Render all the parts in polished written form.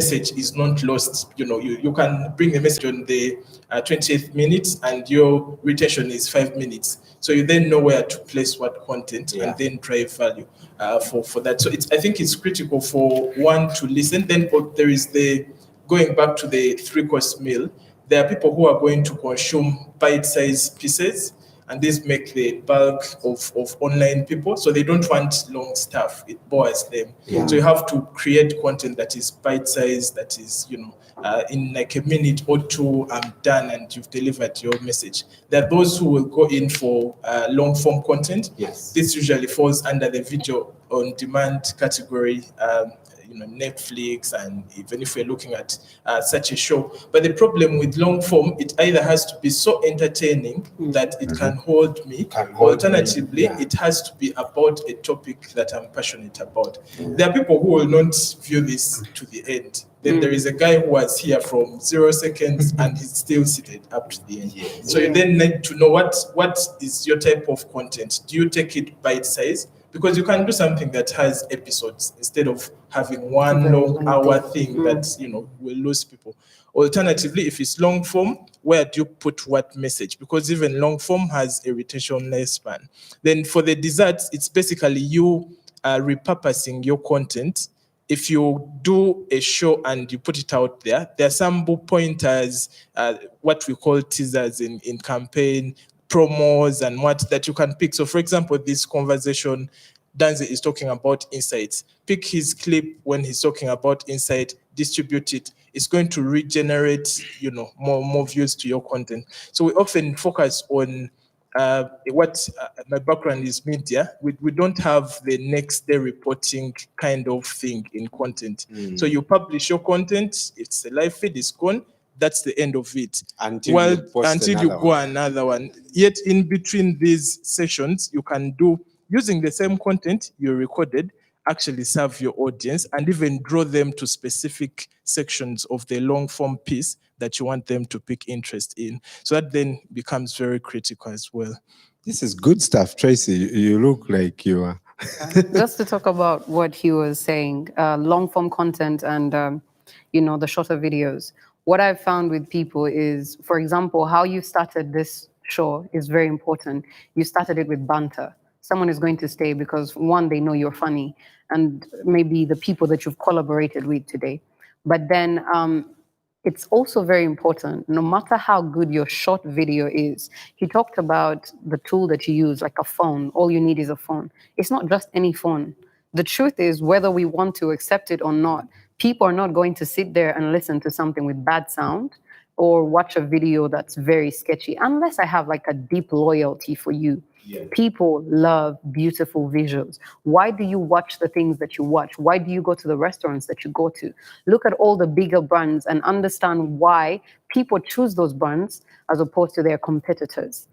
message is not lost. You can bring a message on the 20th minute and your retention is 5 minutes. So you then know where to place what content and then drive value for that. So I think it's critical for one to listen. Then there is going back to the 3-course meal. There are people who are going to consume bite-sized pieces, and these make the bulk of online people. So they don't want long stuff. It bores them. Yeah. So you have to create content that is bite-sized, that is, in like a minute or two, I'm done and you've delivered your message. There are those who will go in for long-form content. Yes. This usually falls under the video on demand category, Netflix, and even if we're looking at such a show. But the problem with long form, it either has to be so entertaining that it can hold me, alternatively, it has to be about a topic that I'm passionate about. There are people who will not view this to the end. Then there is a guy who was here from 0 seconds and he's still seated up to the end. So you then need to know what is your type of content. Do you take it bite size? Because you can do something that has episodes instead of having one long hour thing that will lose people. Alternatively, if it's long form, where do you put what message? Because even long form has a retention lifespan. Then for the desserts, it's basically you repurposing your content. If you do a show and you put it out there are some pointers, what we call teasers in campaign, promos and what that you can pick. So for example, this conversation, Danzi is talking about insights. Pick his clip when he's talking about insight, distribute it. It's going to regenerate, more views to your content. So we often focus on what my background is media. We don't have the next day reporting kind of thing in content. So you publish your content, it's a live feed, it's gone. That's the end of it. Until you go another one. Yet in between these sessions, you can do, using the same content you recorded, actually serve your audience and even draw them to specific sections of the long form piece that you want them to pick interest in. So that then becomes very critical as well. This is good stuff, Tracy. You look like you are. Just to talk about what he was saying, long form content and, the shorter videos. What I've found with people is, for example, how you started this show is very important. You started it with banter. Someone is going to stay because, one, they know you're funny, and maybe the people that you've collaborated with today. But then it's also very important, no matter how good your short video is. He talked about the tool that you use, like a phone. All you need is a phone. It's not just any phone. The truth is, whether we want to accept it or not, people are not going to sit there and listen to something with bad sound or watch a video that's very sketchy, unless I have like a deep loyalty for you. Yeah. People love beautiful visuals. Why do you watch the things that you watch? Why do you go to the restaurants that you go to? Look at all the bigger brands and understand why people choose those brands as opposed to their competitors.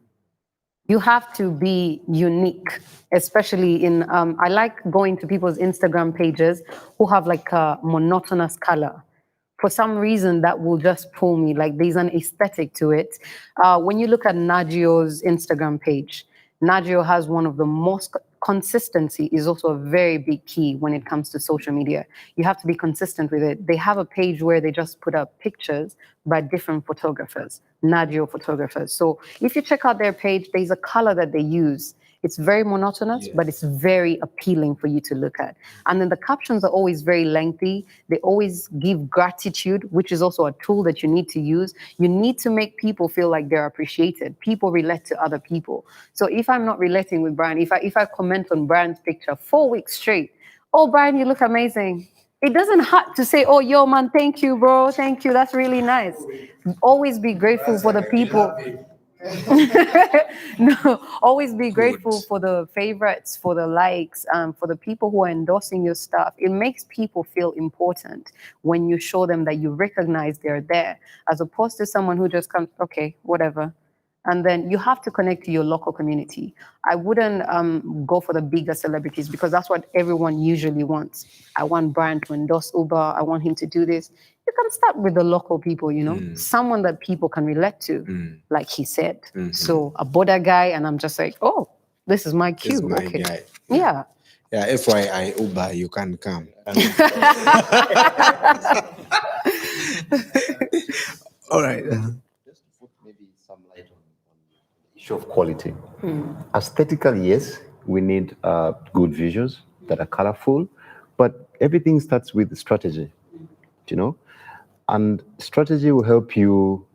You have to be unique, especially in, I like going to people's Instagram pages who have like a monotonous color. For some reason, that will just pull me, like there's an aesthetic to it. When you look at Nagio's Instagram page, Nagio has one of the most, consistency is also a very big key when it comes to social media. You have to be consistent with it. They have a page where they just put up pictures by different photographers, Nagio photographers. So if you check out their page, there's a color that they use. It's very monotonous, but it's very appealing for you to look at. And then the captions are always very lengthy. They always give gratitude, which is also a tool that you need to use. You need to make people feel like they're appreciated. People relate to other people. So if I'm not relating with Brian, if I comment on Brian's picture 4 weeks straight, oh, Brian, you look amazing. It doesn't hurt to say, oh, yo, man, thank you, bro. Thank you. That's really nice. Always be grateful for the people. No, always be grateful for the favorites, for the likes, for the people who are endorsing your stuff. It makes people feel important when you show them that you recognize they're there, as opposed to someone who just comes, okay, whatever. And then you have to connect to your local community. I wouldn't go for the bigger celebrities because that's what everyone usually wants. I want Brian to endorse Uber. I want him to do this. You can start with the local people, someone that people can relate to, like he said. So a Boda guy, and I'm just like, oh, this is my cue. My guy. Yeah. Yeah, FYI, Uber, you can come. All right. Just to put maybe some light on the issue of quality. Aesthetically, yes, we need good visuals that are colorful, but everything starts with strategy, and strategy will help you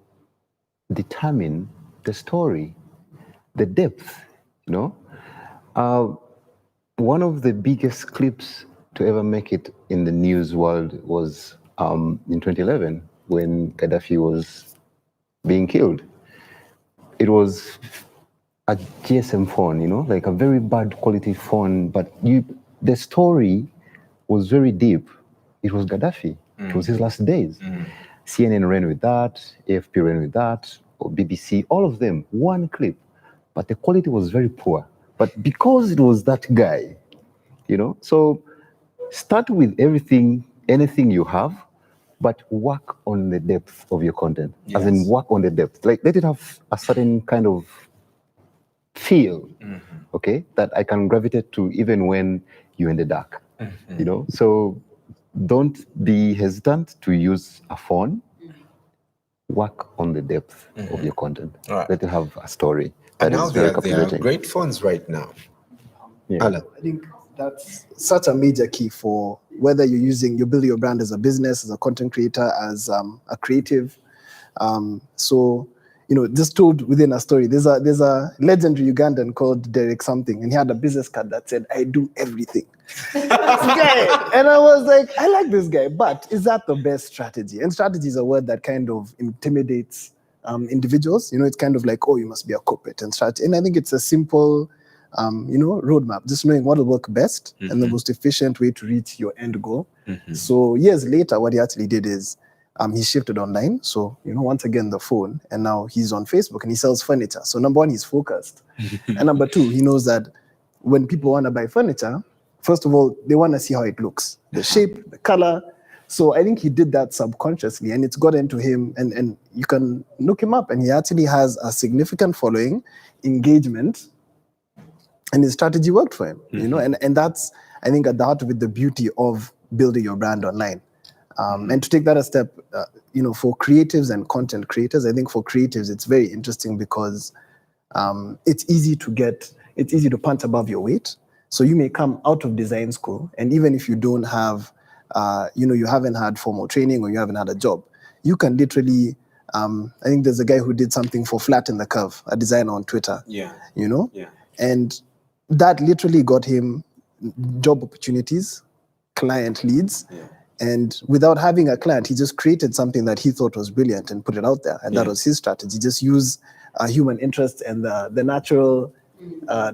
determine the story, the depth, One of the biggest clips to ever make it in the news world was in 2011 when Gaddafi was being killed. It was a GSM phone, like a very bad quality phone, but the story was very deep. It was Gaddafi. It was his last days. CNN ran with that, AFP ran with that, or BBC, all of them, one clip. But the quality was very poor. But because it was that guy, so start with anything you have, but work on the depth of your content. As in work on the depth. Like let it have a certain kind of feel, okay, that I can gravitate to even when you're in the dark. So don't be hesitant to use a phone. Work on the depth of your content. Right. Let it have a story And that now is very there are captivating. great phones right now. Yeah. Alan. I think that's such a major key for whether you're building your brand as a business, as a content creator, as a creative. So, just told within a story, there's a legendary Ugandan called Derek something, and he had a business card that said, "I do everything." This guy. And I was like, I like this guy, but is that the best strategy? And strategy is a word that kind of intimidates individuals. It's kind of like, oh, you must be a corporate and strategy. And I think it's a simple roadmap, just knowing what will work best and the most efficient way to reach your end goal. So years later, what he actually did is he shifted online. So, once again, the phone, and now he's on Facebook and he sells furniture. So number one, he's focused. And number two, he knows that when people want to buy furniture, first of all, they want to see how it looks, the shape, the color. So I think he did that subconsciously, and it's got into him, and you can look him up, and he actually has a significant following, engagement, and his strategy worked for him, and that's, I think, at the heart of it, the beauty of building your brand online. And to take that a step, for creatives and content creators, I think for creatives, it's very interesting because it's easy to punch above your weight. So you may come out of design school, and even if you don't have, you haven't had formal training or you haven't had a job, you can literally, I think there's a guy who did something for Flatten the Curve, a designer on Twitter, and that literally got him job opportunities, client leads. And without having a client, he just created something that he thought was brilliant and put it out there. And that was his strategy. Just use human interest and the natural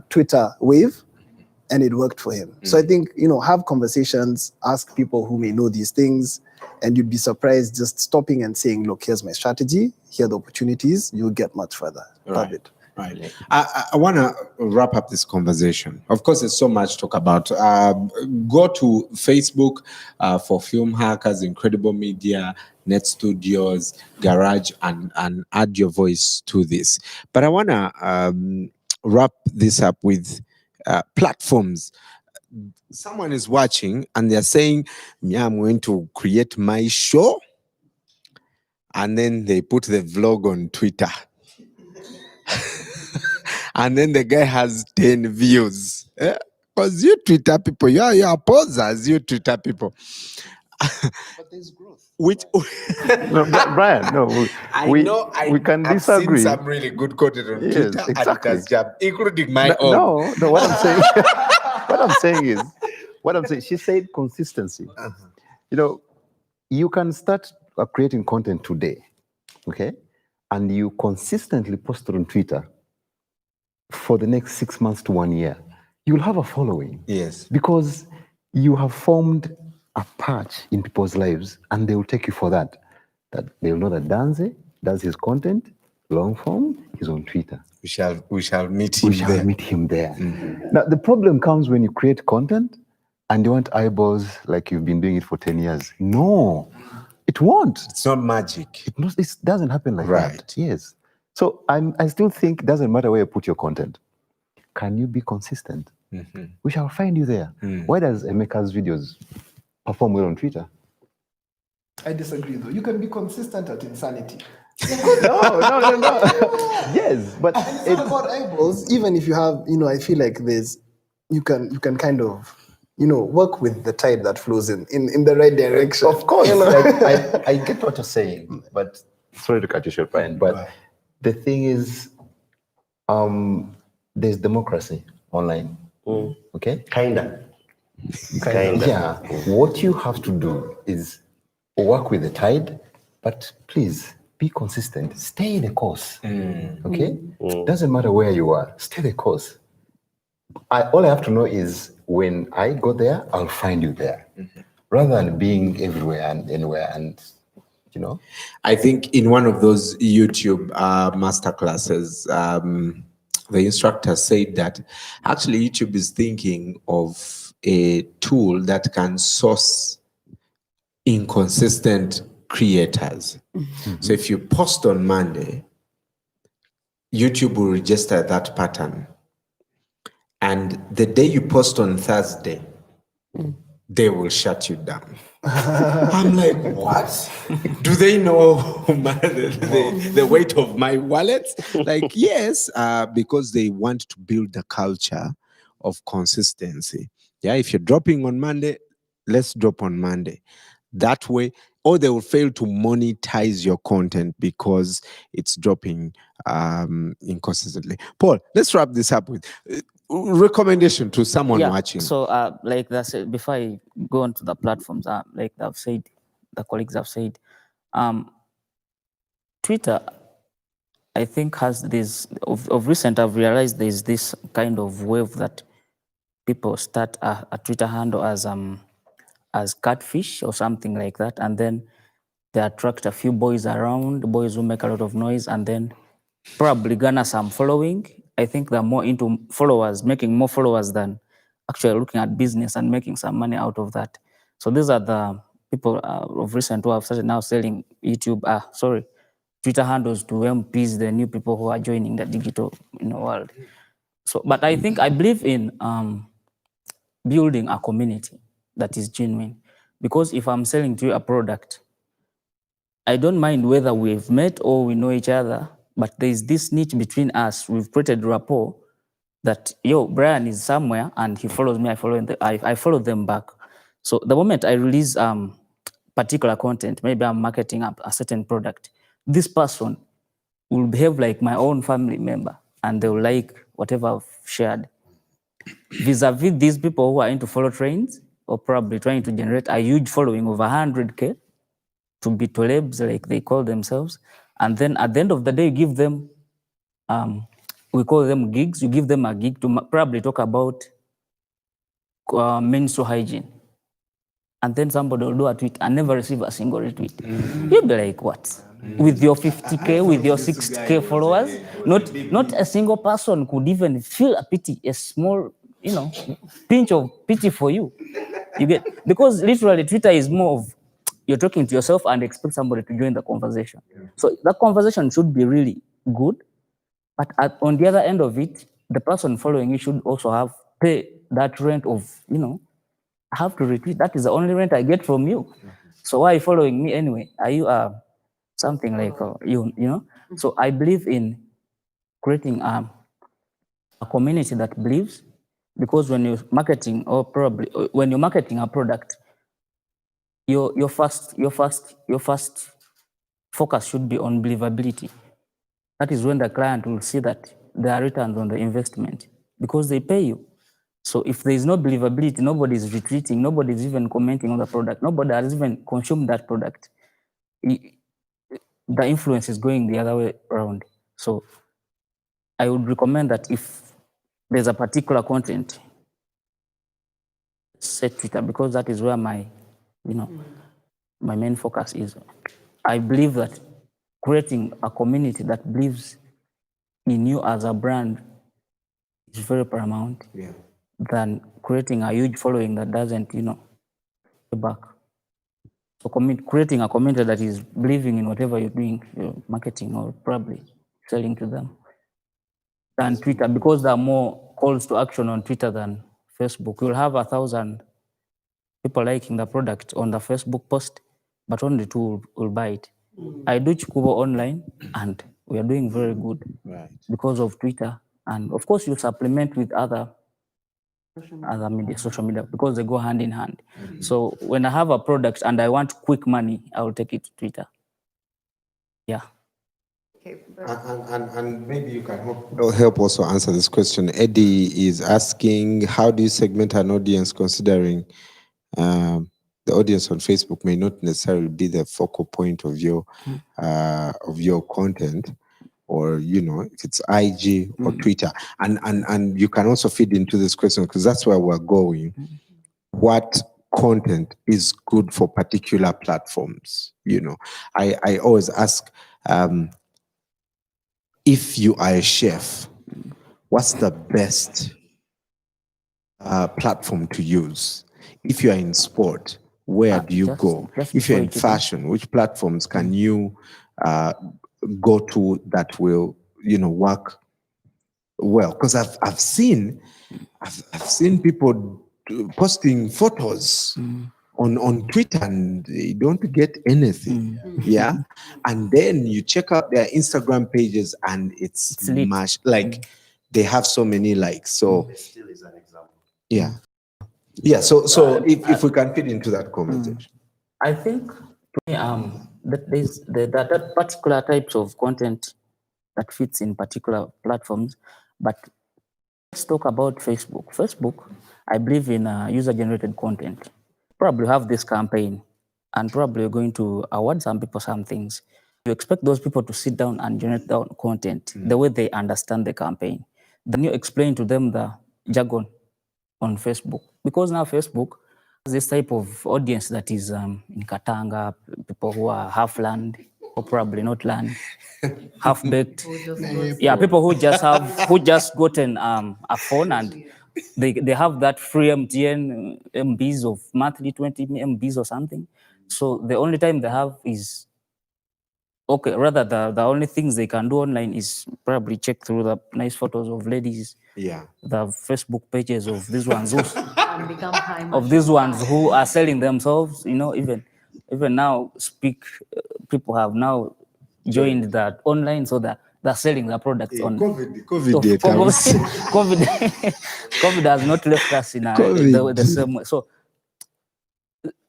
Twitter wave, and it worked for him. So I think, have conversations, ask people who may know these things, and you'd be surprised just stopping and saying, look, here's my strategy, here are the opportunities, you'll get much further. Love it. Right. I want to wrap up this conversation. Of course, there's so much to talk about. Go to Facebook for Film Hackers, Incredible Media, Net Studios, Garage, and add your voice to this. But I want to wrap this up with platforms. Someone is watching and they're saying, yeah, I'm going to create my show. And then they put the vlog on Twitter. And then the guy has 10 views. Because you Twitter people, you are posers, you Twitter people. But there's growth. Which No, Brian, no, we can I've disagree. seen some really good content on Yes, Twitter, and it exactly. has jumped, including my own. No, what I'm saying, what I'm saying, she said consistency. You can start creating content today, okay? And you consistently post it on Twitter for the next 6 months to 1 year. You'll have a following. Yes. Because you have formed a patch in people's lives, and they will take you for that. That they'll know that Danze does his content, long form, he's on Twitter. We shall meet We him shall there. meet him there. Now, the problem comes when you create content and you want eyeballs like you've been doing it for 10 years. No, it won't. It's not magic. It doesn't happen like Right. that. Yes. So I still think it doesn't matter where you put your content. Can you be consistent? we shall find you there. Why does Emeka's videos perform well on Twitter? I disagree, though. You can be consistent at insanity. No. Yes, but It's not about eyeballs. Even if you have, I feel like you can kind of, work with the tide that flows in the right direction. of course, You know? like, I get what you're saying, but sorry to cut you short, Brian. But the thing is, there's democracy online. Okay, Kinda. yeah. What you have to do is work with the tide, but please be consistent. Stay the course. Okay, doesn't matter where you are. Stay the course. All I have to know is when I go there, I'll find you there, rather than being everywhere and anywhere. And I think in one of those YouTube master classes, the instructor said that actually YouTube is thinking of a tool that can source inconsistent creators. So if you post on Monday, YouTube will register that pattern. And the day you post on Thursday, they will shut you down. I'm like, what? Do they know the weight of my wallet? Like, yes, because they want to build the culture of consistency. Yeah, if you're dropping on Monday, let's drop on Monday. That way, or they will fail to monetize your content because it's dropping inconsistently. Paul, let's wrap this up with recommendation to someone watching. So, like that's it. Before I go on to the platforms, like I've said, the colleagues have said, Twitter, I think has this of recent. I've realized there's this kind of wave that people start a Twitter handle as catfish or something like that, and then they attract a few boys around, boys who make a lot of noise, and then probably garner some following. I think they're more into followers, making more followers than actually looking at business and making some money out of that. So these are the people of recent who have started now selling Twitter handles to MPs, the new people who are joining the digital world. So, but I believe in building a community that is genuine, because if I'm selling to you a product, I don't mind whether we've met or we know each other, but there's this niche between us. We've created rapport that, Brian is somewhere and he follows me, I follow them back. So the moment I release particular content, maybe I'm marketing up a certain product, this person will behave like my own family member and they'll like whatever I've shared. Vis-a-vis these people who are into follow trends or probably trying to generate a huge following of 100K to be celebs, like they call themselves. And then at the end of the day, you give them, we call them gigs. You give them a gig to probably talk about menstrual hygiene. And then somebody will do a tweet and never receive a single retweet. You'll be like, what? With your 50K, with your 60K followers, not a single person could even feel a pity, a small, pinch of pity for you. You get, because literally Twitter is more of, you're talking to yourself and expect somebody to join the conversation. So that conversation should be really good. But on the other end of it, the person following you should also pay that rent of, I have to retweet. That is the only rent I get from you. So why are you following me anyway? Are you something like you? So I believe in creating a community that believes, because when you're marketing, or probably when you're marketing a product, your first focus should be on believability. That is when the client will see that there are returns on the investment because they pay you. So if there is no believability, nobody is retweeting, nobody is even commenting on the product, nobody has even consumed that product, the influence is going the other way around. So I would recommend that if there's a particular content, set Twitter, because that is where my main focus is. I believe that creating a community that believes in you as a brand is very paramount than creating a huge following that doesn't, back. So creating a community that is believing in whatever you're doing, marketing or probably selling to them, than Twitter, because there are more calls to action on Twitter than Facebook. You'll have 1,000 people liking the product on the Facebook post, but only 2 will buy it. I do Chikubo online, and we are doing very good because of Twitter. And of course, you supplement with other media, social media, because they go hand in hand. So when I have a product and I want quick money, I will take it to Twitter. Yeah. And maybe you can help also answer this question. Eddie is asking, how do you segment an audience, considering the audience on Facebook may not necessarily be the focal point of your content, or if it's IG or Twitter, and you can also feed into this question, because that's where we're going. What content is good for particular platforms? I always ask, if you are a chef, what's the best platform to use? If you are in sport, where do you go? If you're in fashion, which platforms can you go to that will work well? Because I've seen people posting photos on Twitter and they don't get anything. Yeah. And then you check out their Instagram pages and it's much like they have so many likes. So Still is an example. yeah. So if we can fit into that conversation. I think that there's that particular types of content that fits in particular platforms. But let's talk about Facebook. Facebook, I believe in user-generated content. Probably have this campaign, and probably you're going to award some people some things. You expect those people to sit down and generate their own content the way they understand the campaign. Then you explain to them the jargon on Facebook, because now Facebook has this type of audience that is in Katanga, people who are half land or probably not land, half baked. Yeah, people who just gotten a phone and they have that free MTN MBs of monthly 20 MBs or something. So the only time they have is the only things they can do online is probably check through the nice photos of ladies. Yeah. The Facebook pages of these ones who are selling themselves, even now people have now joined that online, so that they're selling their products on COVID has not left us in the same way. So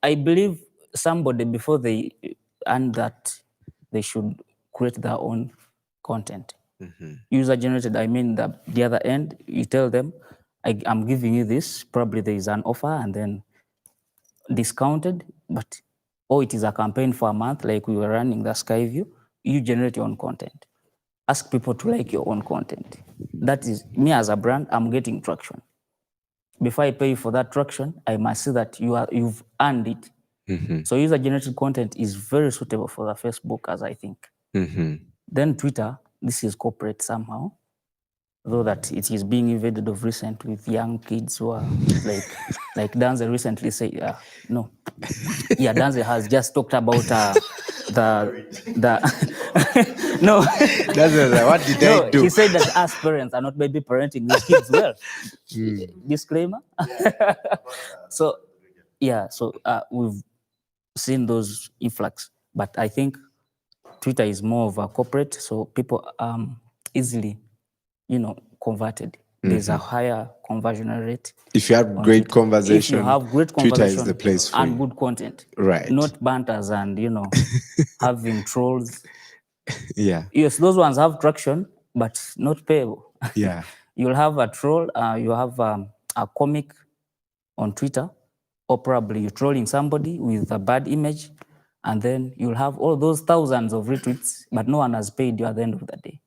I believe somebody, before they earn that, they should create their own content. User generated, I mean the other end, you tell them, I'm giving you this, probably there is an offer and then discounted, but it is a campaign for a month, like we were running the Skyview. You generate your own content. Ask people to like your own content. That is, me as a brand, I'm getting traction. Before I pay for that traction, I must see that you've earned it. So user-generated content is very suitable for the Facebook, as I think. Then Twitter, this is corporate somehow, though that it is being invaded of recent with young kids who are like Danze recently said, no. Yeah, Danze has just talked about no. What did I do? He said that us parents are not maybe parenting these kids well. Disclaimer. So we've seen those influx, but I think Twitter is more of a corporate, so people easily, converted. There's a higher conversion rate. If you have great conversation, if you have great Twitter conversation is the place for and you. good content, Right? Not banters and having trolls. Yeah. Yes, those ones have traction, but not payable. Yeah. You'll have a troll. You have a comic on Twitter, or probably you're trolling somebody with a bad image, and then you'll have all those thousands of retweets, but no one has paid you at the end of the day.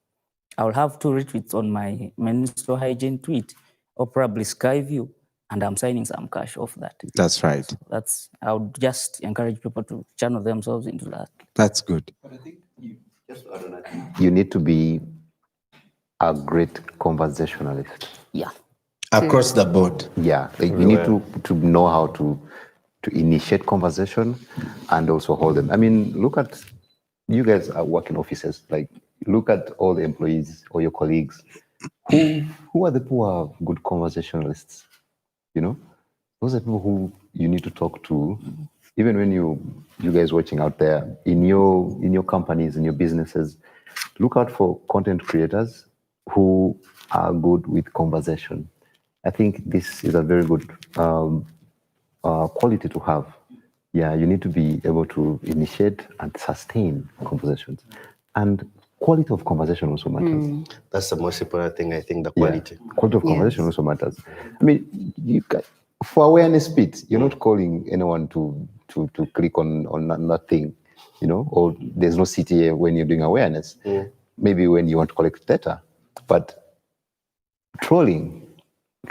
I will have 2 retweets on my menstrual hygiene tweet, or probably Skyview, and I'm signing some cash off that. That's right. So I would just encourage people to channel themselves into that. That's good. But I think just You need to be a great conversationalist. Yeah. Across the board. Yeah, you need to know how to initiate conversation and also hold them. I mean, look at, you guys are working offices, like look at all the employees or your colleagues who are the people who are good conversationalists? You know, those are people who you need to talk to, even when you guys watching out there in your companies, in your businesses. Look out for content creators who are good with conversation. I think this is a very good quality to have. Yeah, you need to be able to initiate and sustain conversations, and quality of conversation also matters. That's the most important thing, I think, the quality. Yeah, quality of conversation also matters. I mean, for awareness bit, you're not calling anyone to click on that thing, you know, or there's no CTA when you're doing awareness. Maybe when you want to collect data, but trolling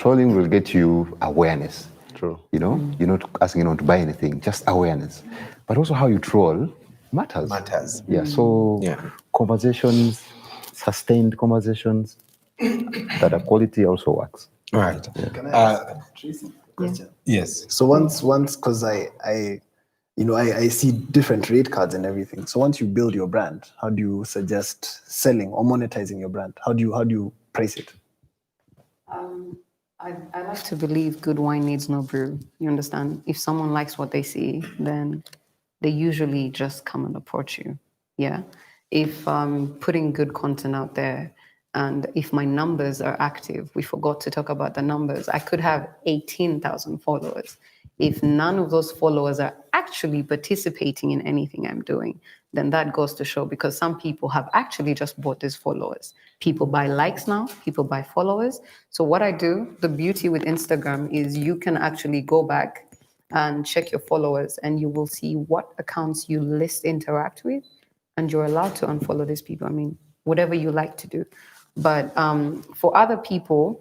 will get you awareness. True. You know, you're not asking anyone to buy anything, just awareness. But also how you troll matters. Yeah. So conversations, sustained conversations that are quality also works. Right. Can I ask Tracy a question? Yes. So once, because I see different rate cards and everything. So once you build your brand, how do you suggest selling or monetizing your brand? How do you price it? I like to believe good wine needs no brew. You understand? If someone likes what they see, then they usually just come and approach you. Yeah. If I'm putting good content out there, and if my numbers are active, we forgot to talk about the numbers. I could have 18,000 followers. If none of those followers are actually participating in anything I'm doing, then that goes to show, because some people have actually just bought these followers. People buy likes now, people buy followers. So what I do, the beauty with Instagram is you can actually go back and check your followers, and you will see what accounts you least interact with, and you're allowed to unfollow these people. I mean, whatever you like to do. But for other people,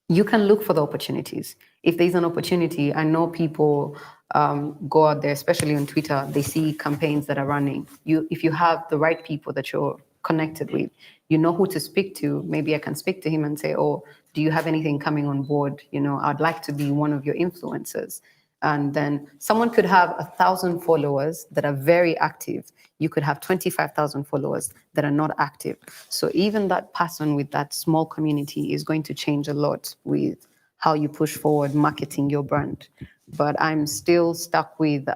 you can look for the opportunities. If there's an opportunity, I know people go out there, especially on Twitter, they see campaigns that are running. If you have the right people that you're connected with, you know who to speak to. Maybe I can speak to him and say, oh, do you have anything coming on board? You know, I'd like to be one of your influencers. And then someone could have 1,000 followers that are very active. You could have 25,000 followers that are not active. So even that person with that small community is going to change a lot with how you push forward marketing your brand. But I'm still stuck with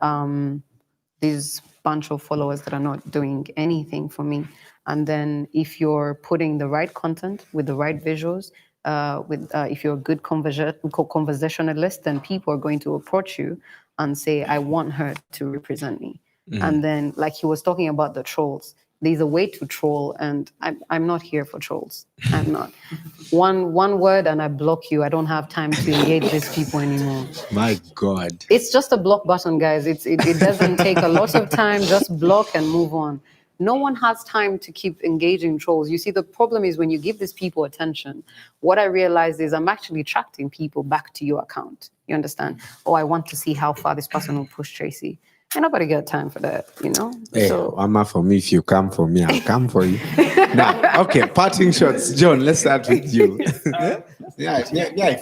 this bunch of followers that are not doing anything for me. And then if you're putting the right content with the right visuals, if you're a good conversationalist, then people are going to approach you and say, I want her to represent me. And then, like he was talking about the trolls, there's a way to troll, and I'm not here for trolls. I'm not. One word and I block you. I don't have time to engage these people anymore. My God. It's just a block button, guys. It doesn't take a lot of time. Just block and move on. No one has time to keep engaging trolls. You see, the problem is when you give these people attention, what I realize is I'm actually attracting people back to your account. You understand? Oh, I want to see how far this person will push Tracy. Ain't nobody got time for that, you know? Hey, So Mama, for me, if you come for me, I'll come for you. Now, okay, parting shots. John, let's start with you. I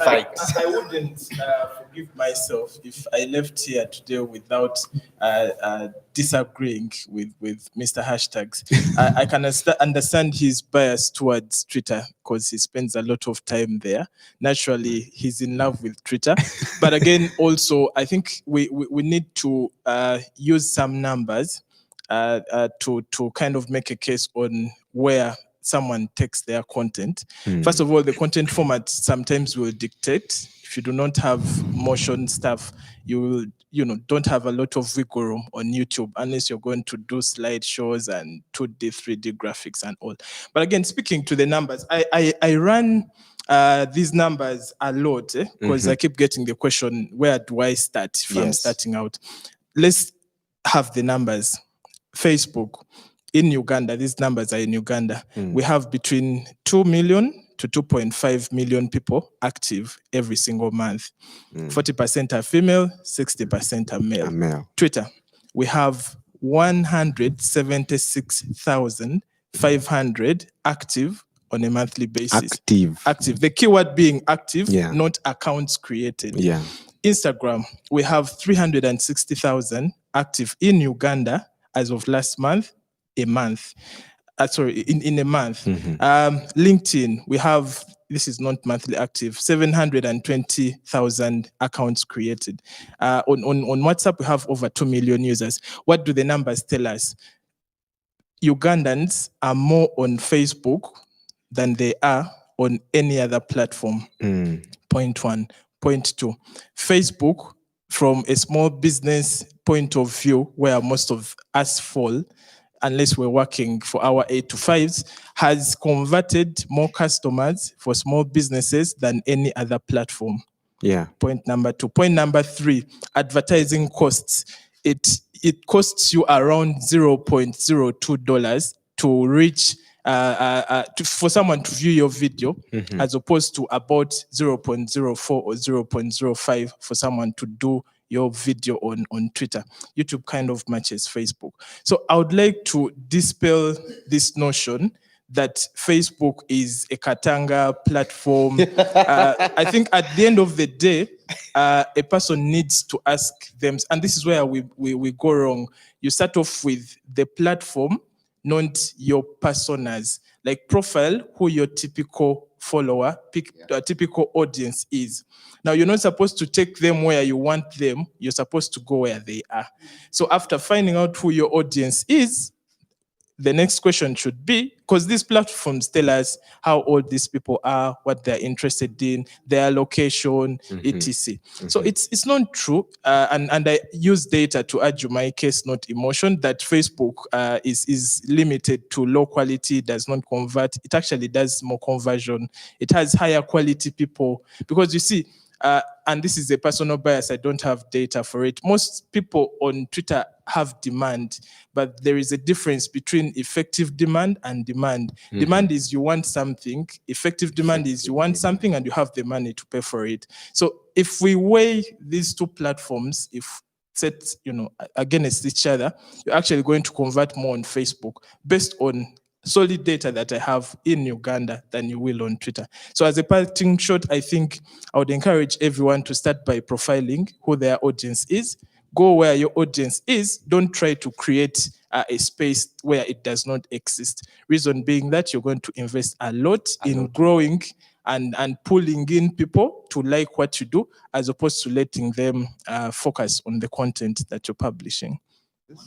fight. I wouldn't forgive myself if I left here today without disagreeing with Mr. Hashtags. I can understand his bias towards Twitter because he spends a lot of time there. Naturally, he's in love with Twitter. But again, also, I think we need to use some numbers to kind of make a case on where someone takes their content. First of all, the content format sometimes will dictate. If you do not have motion stuff, you will, don't have a lot of wiggle room on YouTube unless you're going to do slideshows and 2D, 3D graphics and all. But again, speaking to the numbers, I run these numbers a lot because I keep getting the question, where do I start if I'm starting out? Let's have the numbers. Facebook, in Uganda, these numbers are in Uganda. We have between 2 million to 2.5 million people active every single month. 40% are female, 60% are male. Twitter, we have 176,500 active on a monthly basis. Active. The keyword being active, not accounts created. Instagram, we have 360,000 active in Uganda as of last month, a month. sorry, in a month. LinkedIn, we have, this is not monthly active, 720,000 accounts created. On WhatsApp, we have over 2 million users. What do the numbers tell us? Ugandans are more on Facebook than they are on any other platform. Point one. Point two, Facebook, from a small business point of view, where most of us fall, unless we're working for our 8 to 5s, has converted more customers for small businesses than any other platform. Yeah. Point number two. Point number three, advertising costs. It costs you around $0.02 to reach for someone to view your video, as opposed to about 0.04 or 0.05 for someone to do your video on Twitter. YouTube kind of matches Facebook. So I would like to dispel this notion that Facebook is a Katanga platform. I think at the end of the day, a person needs to ask them, and this is where we go wrong. You start off with the platform, not your personas. Like profile, who your typical follower, typical audience is. Now, you're not supposed to take them where you want them. You're supposed to go where they are. So after finding out who your audience is, the next question should be, because these platforms tell us how old these people are, what they're interested in, their location, etc. So it's not true, and I use data to argue my case, not emotion, that Facebook is limited to low quality, does not convert. It actually does more conversion. It has higher quality people, because you see, and this is a personal bias, I don't have data for it. Most people on Twitter have demand, but there is a difference between effective demand and demand. Demand is you want something, effective demand is you want something and you have the money to pay for it. So if we weigh these two platforms, if set against each other, you're actually going to convert more on Facebook based on solid data that I have in Uganda than you will on Twitter. So as a parting shot, I think I would encourage everyone to start by profiling who their audience is. Go where your audience is. Don't try to create a space where it does not exist. Reason being that you're going to invest a lot in growing and pulling in people to like what you do, as opposed to letting them focus on the content that you're publishing.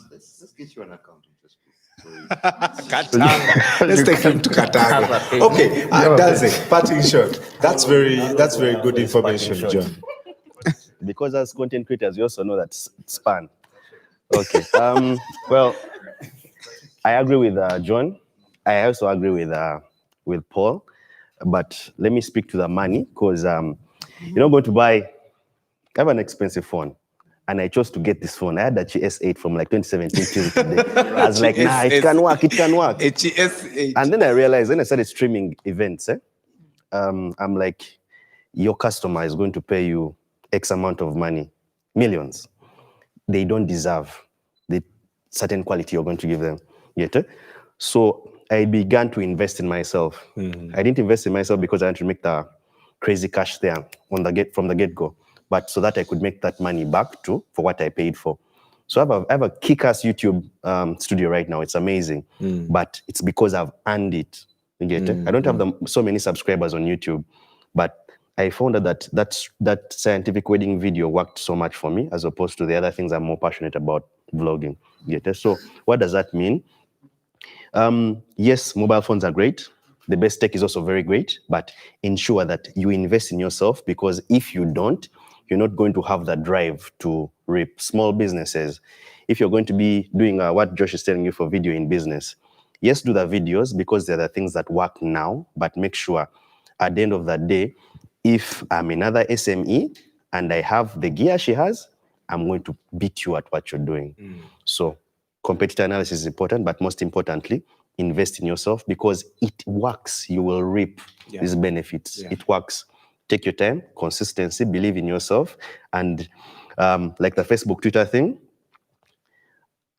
Let's get you an account. Katanga. Let's take him to Katanga. Okay, that's it. Parting shot. That's very good information, John. Because as content creators, you also know that span. Okay. Well, I agree with John. I also agree with Paul. But let me speak to the money, because you're not going to buy. I have an expensive phone, and I chose to get this phone. I had a GS8 from like 2017 till today. I was like, nah, it can work. A GS8. And then I realized, when I started streaming events, I'm like, your customer is going to pay you X amount of money, millions. They don't deserve the certain quality you're going to give them. So I began to invest in myself. I didn't invest in myself because I wanted to make the crazy cash there from the get-go, but so that I could make that money back for what I paid for. So I have a kick-ass YouTube studio right now. It's amazing, but it's because I've earned it. You get it? I don't have so many subscribers on YouTube, but I found that scientific wedding video worked so much for me, as opposed to the other things I'm more passionate about, vlogging. You get it? So what does that mean? Yes, mobile phones are great. The best tech is also very great, but ensure that you invest in yourself, because if you don't, you're not going to have the drive to reap. Small businesses, if you're going to be doing what Josh is telling you for video in business, yes, do the videos because they're the things that work now, but make sure at the end of the day, if I'm another SME and I have the gear she has, I'm going to beat you at what you're doing. So competitor analysis is important, but most importantly, invest in yourself, because it works. You will reap these benefits. It works. Take your time, consistency, believe in yourself. And like the Facebook, Twitter thing,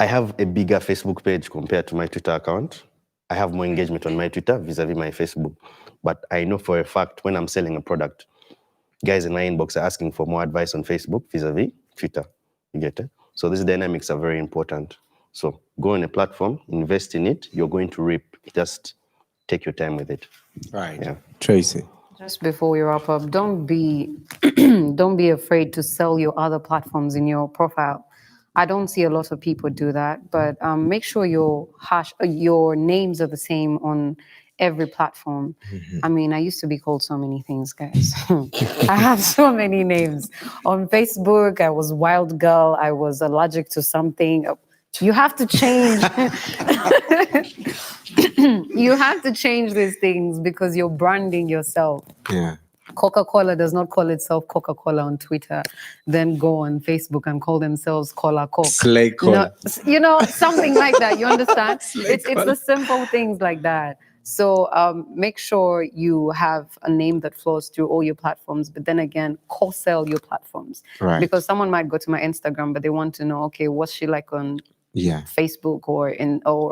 I have a bigger Facebook page compared to my Twitter account. I have more engagement on my Twitter vis-a-vis my Facebook. But I know for a fact when I'm selling a product, guys in my inbox are asking for more advice on Facebook vis-a-vis Twitter. You get it? So these dynamics are very important. So go on a platform, invest in it, you're going to reap. just take your time with it. Right. Yeah. Tracy. Just before we wrap up, don't be don't be afraid to sell your other platforms in your profile. I don't see a lot of people do that, but make sure your names are the same on every platform. I mean, I used to be called so many things, guys. I have so many names. On Facebook, I was Wild Girl. I was allergic to something. You have to change. You have to change these things because you're branding yourself. Yeah. Coca-Cola does not call itself Coca-Cola on Twitter, then go on Facebook and call themselves Cola Coke. Slay Cola. No, something like that. You understand? It's the simple things like that. So make sure you have a name that flows through all your platforms, but then again, co-sell your platforms. Right. Because someone might go to my Instagram, but they want to know, okay, what's she like on Yeah. Facebook or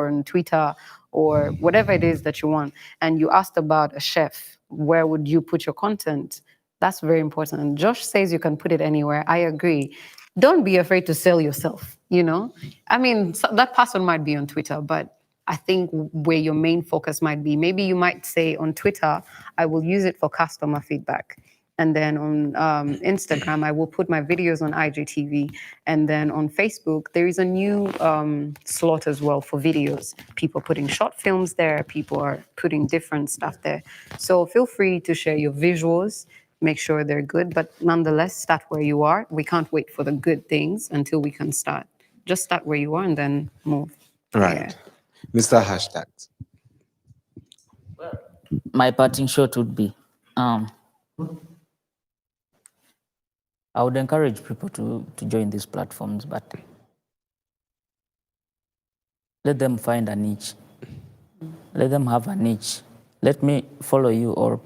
on Twitter or whatever it is that you want. And you asked about a chef. Where would you put your content? That's very important. And Josh says you can put it anywhere. I agree. Don't be afraid to sell yourself, you know? I mean, that person might be on Twitter, but I think where your main focus might be, maybe you might say on Twitter, I will use it for customer feedback. And then on Instagram, I will put my videos on IGTV. And then on Facebook, there is a new slot as well for videos. People putting short films there. People are putting different stuff there. So feel free to share your visuals. Make sure they're good. But nonetheless, start where you are. We can't wait for the good things until we can start. Just start where you are and then move. Right. Yeah. Mr. Hashtags. My parting shot would be, I would encourage people to join these platforms, but let them find a niche. Let them have a niche. Let me follow you, or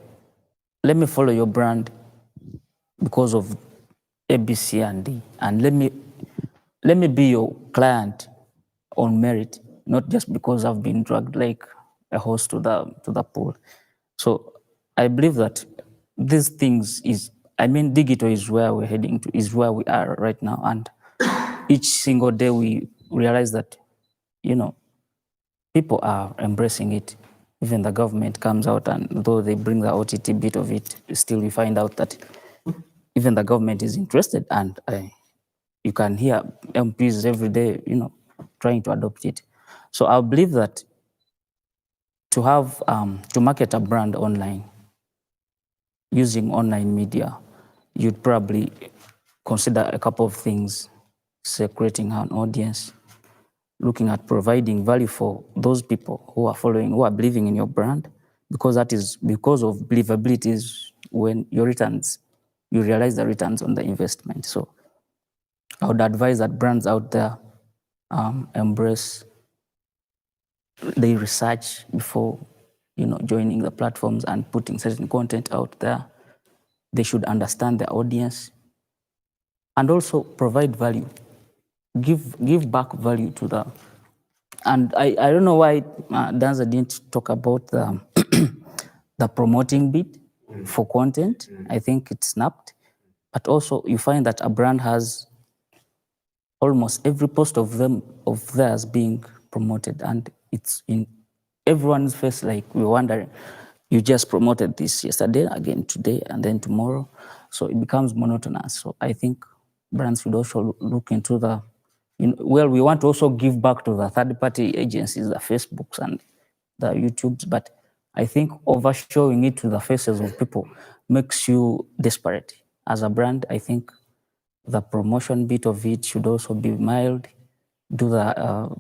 let me follow your brand because of A, B, C, and D. And let me be your client on merit, not just because I've been dragged like a horse to the pool. So I believe that these things digital is where we're heading to, is where we are right now. And each single day we realize that, people are embracing it. Even the government comes out, and though they bring the OTT bit of it, still we find out that even the government is interested, and you can hear MPs every day, trying to adopt it. So I believe that to have to market a brand online using online media, you'd probably consider a couple of things: creating an audience, looking at providing value for those people who are believing in your brand, because that is because of believability is when you realize the returns on the investment. So I would advise that brands out there embrace the research before joining the platforms and putting certain content out there. They should understand their audience and also provide value. Give back value to the. And I don't know why Danza didn't talk about the the promoting bit for content. I think it snapped. But also you find that a brand has almost every post of theirs being promoted, and it's in everyone's face, like we're wondering, you just promoted this yesterday, again today, and then tomorrow. So it becomes monotonous. So I think brands should also look into we want to also give back to the third-party agencies, the Facebooks and the YouTubes, but I think overshowing it to the faces of people makes you desperate. As a brand, I think the promotion bit of it should also be mild. Do the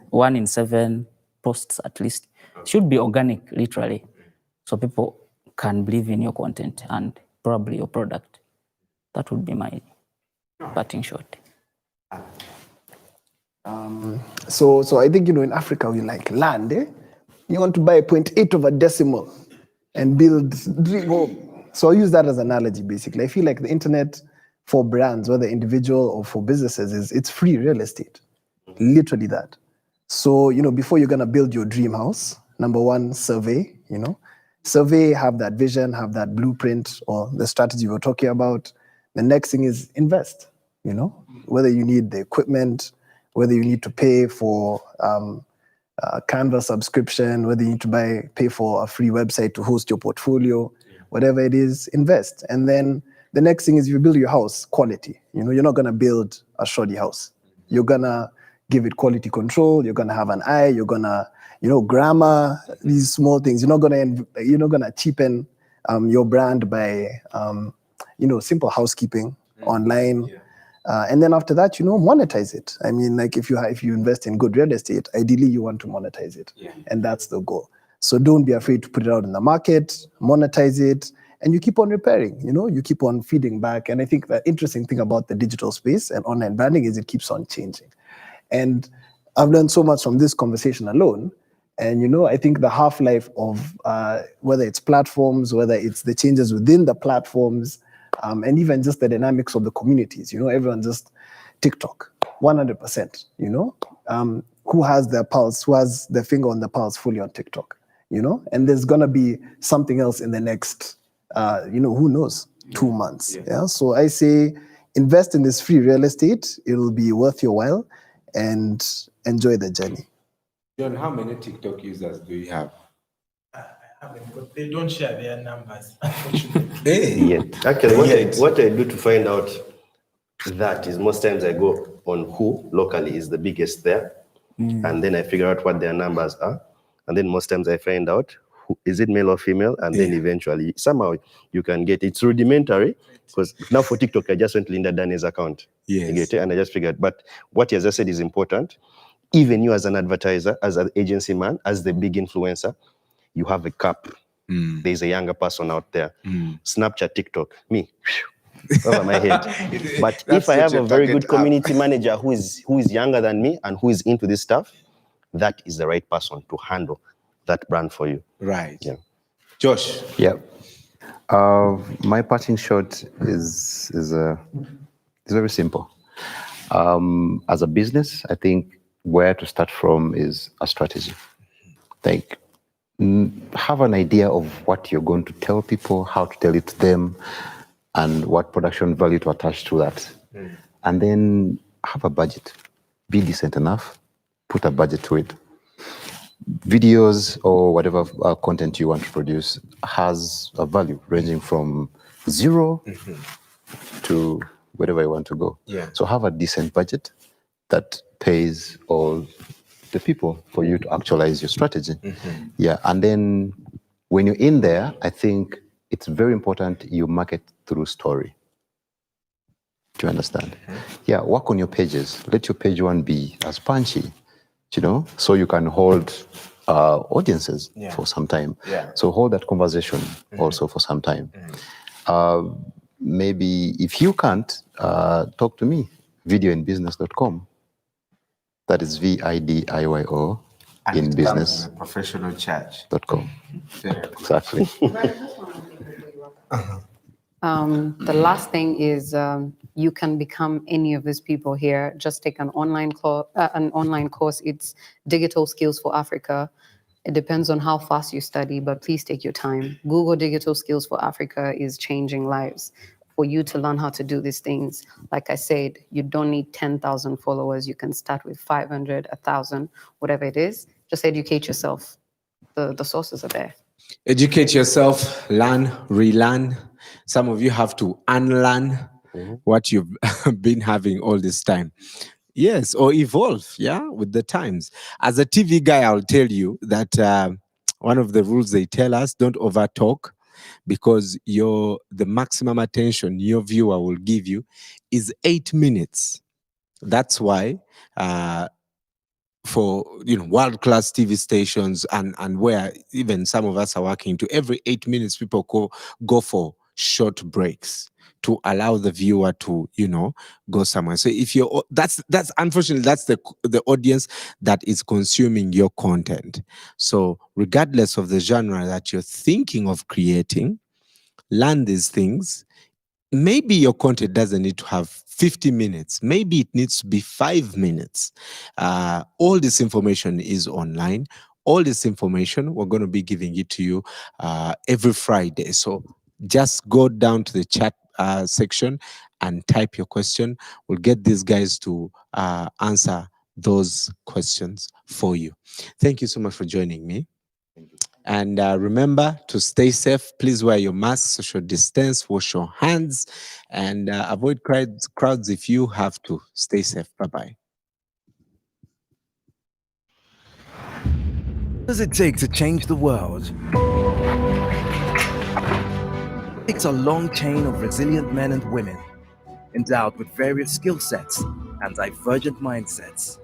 1 in 7 posts at least. Should be organic, literally, so people can believe in your content and probably your product. That would be my parting shot. So I think, in Africa, we like land, eh? You want to buy 0.8 of a decimal and build dream home. So I use that as an analogy, basically. I feel like the internet for brands, whether individual or for businesses, it's free real estate. Literally that. So, before you're going to build your dream house, number one, survey, Survey, have that vision, have that blueprint or the strategy we're talking about. The next thing is invest, whether you need the equipment, whether you need to pay for Canva subscription, whether you need to pay for a free website to host your portfolio, whatever it is, invest. And then the next thing is you build your house quality. You're not gonna build a shoddy house. You're gonna give it quality control. You're gonna have an eye. You're gonna, grammar, these small things. You're not gonna cheapen your brand by, simple housekeeping online. And then after that, monetize it. I mean, like if you invest in good real estate, ideally you want to monetize it, and that's the goal. So don't be afraid to put it out in the market, monetize it, and you keep on repairing. You keep on feeding back. And I think the interesting thing about the digital space and online branding is it keeps on changing. And I've learned so much from this conversation alone. And I think the half-life of whether it's platforms, whether it's the changes within the platforms, and even just the dynamics of the communities, everyone just TikTok, 100%, who has their pulse, who has their finger on the pulse fully on TikTok, and there's going to be something else in the next, who knows, 2 months. Yeah. So I say, invest in this free real estate. It'll be worth your while and enjoy the journey. John, how many TikTok users do you have? But they don't share their numbers, unfortunately. Yet. Actually, what I do to find out that is most times I go on who locally is the biggest there, and then I figure out what their numbers are, and then most times I find out who, is it male or female, and then eventually somehow you can get it's rudimentary because now for TikTok I just went to Linda Danny's account, you get it, and I just figured. But what he has just said is important. Even you as an advertiser, as an agency man, as the big influencer, you have a cap. There's a younger person out there. Snapchat, TikTok, me, over my head. But if I have a very good community manager who is younger than me and who is into this stuff, that is the right person to handle that brand for you. Right. Yeah. Josh. Yeah. My parting shot is very simple. As a business, I think where to start from is a strategy. Like, have an idea of what you're going to tell people, how to tell it to them, and what production value to attach to that. And then have a budget. Be decent enough. Put a budget to it. Videos or whatever content you want to produce has a value ranging from 0 to wherever you want to go. Yeah. So have a decent budget that pays all the people for you to actualize your strategy. Yeah, and then when you're in there, I think it's very important you market through story. Do you understand? Yeah, work on your pages. Let your page one be as punchy, so you can hold audiences for some time. So hold that conversation also for some time. Maybe if you can't, talk to me, videoinbusiness.com. That is VIDIYO in business. Professional charge. .com. Exactly. The last thing is you can become any of these people here. Just take an online course. It's Digital Skills for Africa. It depends on how fast you study, but please take your time. Google Digital Skills for Africa is changing lives. For you to learn how to do these things, like I said, you don't need 10,000 followers. You can start with 500, 1,000, whatever it is. Just educate yourself. The sources are there. Educate yourself, learn, relearn. Some of you have to unlearn what you've been having all this time. Yes, or evolve, with the times. As a TV guy, I'll tell you that one of the rules they tell us, don't overtalk, because the maximum attention your viewer will give you is 8 minutes. That's why for world-class TV stations and where even some of us are working, to every 8 minutes people go for short breaks to allow the viewer to go somewhere. So if that's unfortunately that's the audience that is consuming your content. So regardless of the genre that you're thinking of creating, learn these things. Maybe your content doesn't need to have 50 minutes. Maybe it needs to be 5 minutes. All this information is online. All this information, we're going to be giving it to you every Friday. So just go down to the chat section and type your question. We'll get these guys to answer those questions for you. Thank you so much for joining me. And remember to stay safe. Please wear your mask, social distance, wash your hands, and avoid crowds if you have to. Stay safe. Bye-bye. What does it take to change the world? It's a long chain of resilient men and women, endowed with various skill sets and divergent mindsets,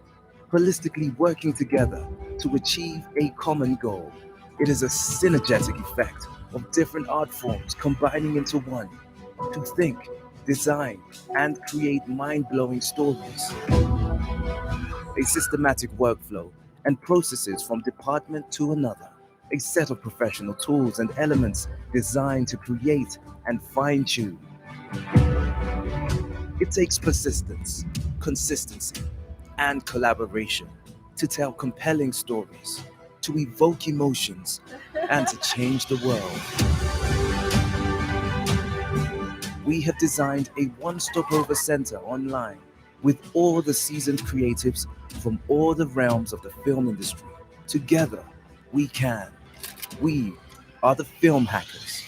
holistically working together to achieve a common goal. It is a synergetic effect of different art forms combining into one to think, design, and create mind-blowing stories. A systematic workflow and processes from department to another. A set of professional tools and elements designed to create and fine-tune. It takes persistence, consistency, and collaboration to tell compelling stories, to evoke emotions, and to change the world. We have designed a one-stopover center online with all the seasoned creatives from all the realms of the film industry. Together, we can. We are the Film Hackers.